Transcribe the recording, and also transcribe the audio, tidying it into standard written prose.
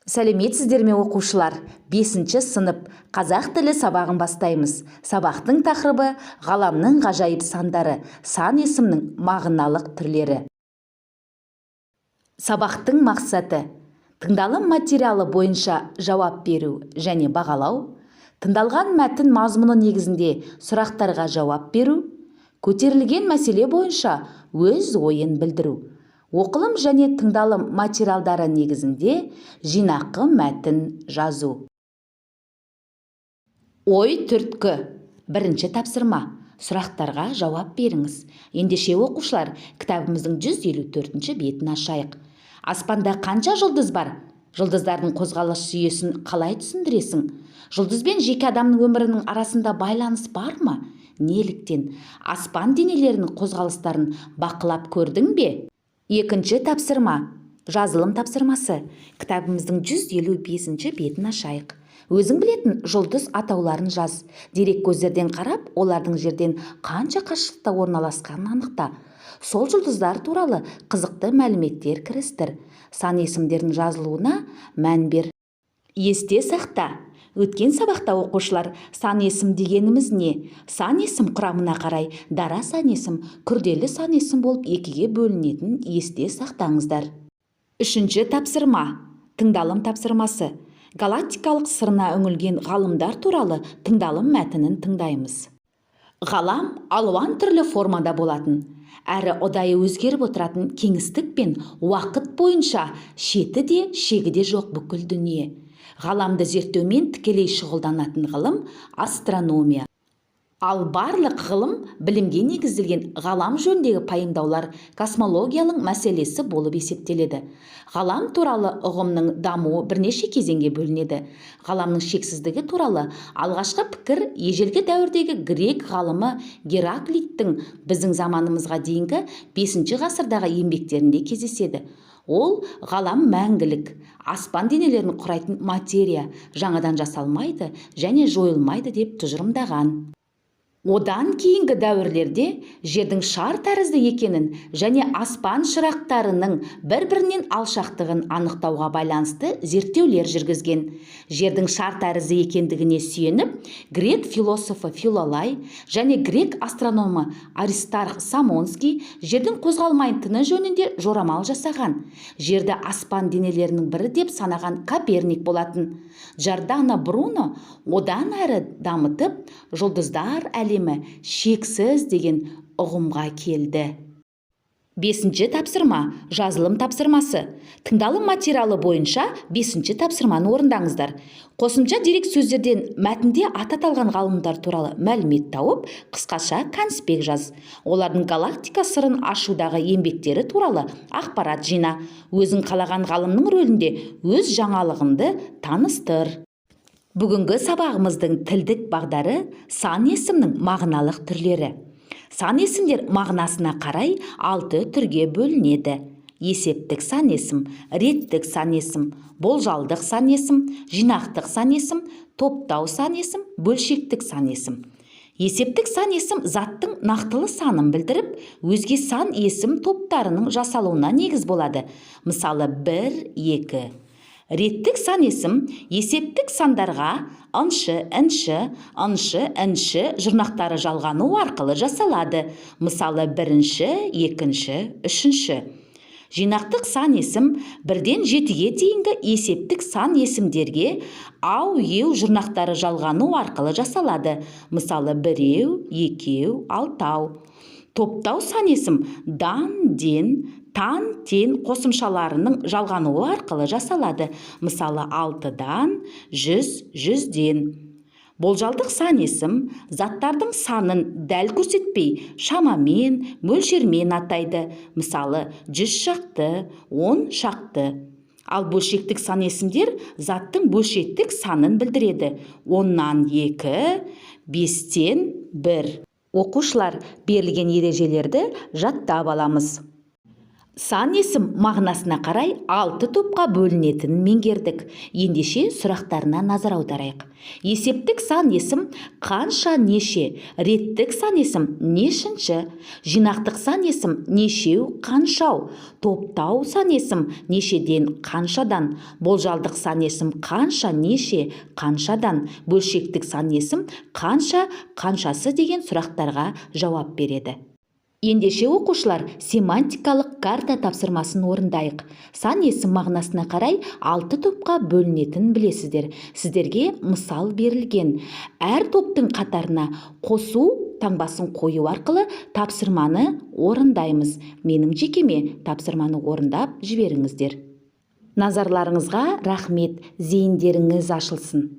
Сәлеметсіздер ме оқушылар? 5-ші сынып қазақ тілі сабағын бастаймыз. Сабақтың тақырыбы ғаламның ғажайып сандары, сан есімнің мағыналық түрлері. Сабақтың мақсаты: тыңдалым материалы бойынша жауап беру және бағалау, тыңдалған мәтін мазмұны негізінде сұрақтарға жауап беру, көтерілген мәселе бойынша өз ойын білдіру. Оқылым және тыңдалым материалдары негізінде жинақы мәтін жазу. Ой түрткі. Бірінші тапсырма. Сұрақтарға жауап беріңіз. Ендеше оқушылар, кітабымыздың 154-ші бетін ашайық. Аспанда қанша жұлдыз бар? Жұлдыздардың қозғалыс жүйесін қалай түсіндіресің? Жұлдызбен жеке адамның өмірінің арасында байланыс бар ма? Неліктен? Аспан денелерінің қозғалыстарын бақылап көрдің бе? Екінші тапсырма. Жазылым тапсырмасы. Кітабымыздың 155-ші бетін ашайық. Өзің білетін жұлдыз атауларын жаз. Дерек көздерден қарап, олардың жерден қанша қашықтықта орналасқанын анықта. Сол жұлдыздар туралы қызықты мәліметтер кірістір. Сан есімдердің жазылуына мән бер. Есте сақта. Өткен сабақта оқушылар сан есім дегеніміз не? Сан есім құрамына қарай дара сан есім, күрделі сан есім болып екіге бөлінетін есте сақтаңыздар. Үшінші тапсырма. Тыңдалым тапсырмасы. Галактикалық сырына үңілген ғалымдар туралы тыңдалым мәтінін тыңдаймыз. Ғалам алуан түрлі формада болатын, әрі ұдайы өзгеріп отыратын кеңістік пен уақыт бойынша шеті де шегі де жоқ бүкіл дүние. Ғаламды зерттеумен тікелей шұғылданатын ғылым астрономия. Ал барлық ғылым білімге негізделген ғалам жөніндегі пайымдаулар космологияның мәселесі болып есептеледі. Ғалам туралы ұғымның дамуы бірнеше кезеңге бөлінеді. Ғаламның шексіздігі туралы алғашқы пікір ежелгі дәуірдегі грек ғалымы Гераклиттің біздің заманымызға дейінгі 5-ші ғасырдағы еңбектерінде кездеседі. Ол ғалам мәңгілік, аспан денелерін құрайтын материя, жаңадан жасалмайды және жойылмайды деп тұжырымдаған. Одан кейінгі дәуірлерде жердің шар тәрізді екенін және аспан шырақтарының бір-бірінен алшақтығын анықтауға байланысты зерттеулер жүргізген. Жердің шар тәрізді екендігіне сүйеніп, грек философы Филолай және грек астрономы Аристарх Самонский жердің қозғалмайтыны жөнінде жорамал жасаған. Жерді аспан денелерінің бірі деп санаған Коперник болатын. Джордано Бруно одан әрі дамытып, жұлдыздар әлемі шексіз деген ұғымға келді. 5-ші тапсырма. Жазылым тапсырмасы. Тыңдалым материалы бойынша 5-ші тапсырманы орындаңыздар. Қосымша дерек сөздерден мәтінде аты аталған ғалымдар туралы мәлімет тауып, қысқаша конспект жаз. Олардың галактика сырын ашудағы еңбектері туралы ақпарат жина. Өзің қалаған ғалымның рөлінде өз жаңалығыңды таныстыр. Бүгінгі сабағымыздың тілдік бағдары сан есімнің мағыналық түрлері. Сан есімдер мағынасына қарай 6 түрге бөлінеді. Есептік сан есім, реттік сан есім, болжалдық сан есім, жинақтық сан есім, топтау сан есім, бөлшектік сан есім. Есептік сан есім заттың нақтылы санын білдіріп, өзге сан есім топтарының жасалуына негіз болады. Мысалы 1, 2. Реттік сан есім есептік сандарға ыншы, інші жұрнақтары жалғану арқылы жасалады. Мысалы 1, 2, 3. Жинақтық сан есім 1-ден 7-ге дейінгі есептік сан есімдерге ау-еу жұрнақтары жалғану арқылы жасалады. Мысалы 1, 2, 6. Топтау сан есім дан, ден, тан, тен қосымшаларының жалғануы арқылы жасалады. Мысалы 6-дан 100, 100-ден. Болжалдық сан есім заттардың санын дәл көрсетпей, шамамен, мөлшермен атайды. Мысалы 100 шақты, 10 шақты. Ал бөлшектік сан есімдер заттың бөлшектік санын білдіреді. 10-нан 2, 5-тен 1. Оқушылар, берілген ережелерді жаттап аламыз. Сан есім мағынасына қарай 6 топқа бөлінетінін меңгердік. Ендеше сұрақтарына назар аударайық. Есептік сан есім қанша, неше? Реттік сан есім нешінші? Жинақтық сан есім нешеу, қаншау? Топтау сан есім нешеден, қаншадан? Болжалдық сан есім қанша, неше, қаншадан? Бөлшектік сан есім қанша, қаншасы деген сұрақтарға жауап береді. Ендеше оқушылар, семантикалық карта тапсырмасын орындайық. Сан есім мағынасына қарай 6 топқа бөлінетінін білесіздер. Сіздерге мысал берілген. Әр топтың қатарына қосу таңбасын қою арқылы тапсырманы орындаймыз. Менің жекеме тапсырманы орындап жіберіңіздер. Назарларыңызға рахмет, зейіндеріңіз ашылсын.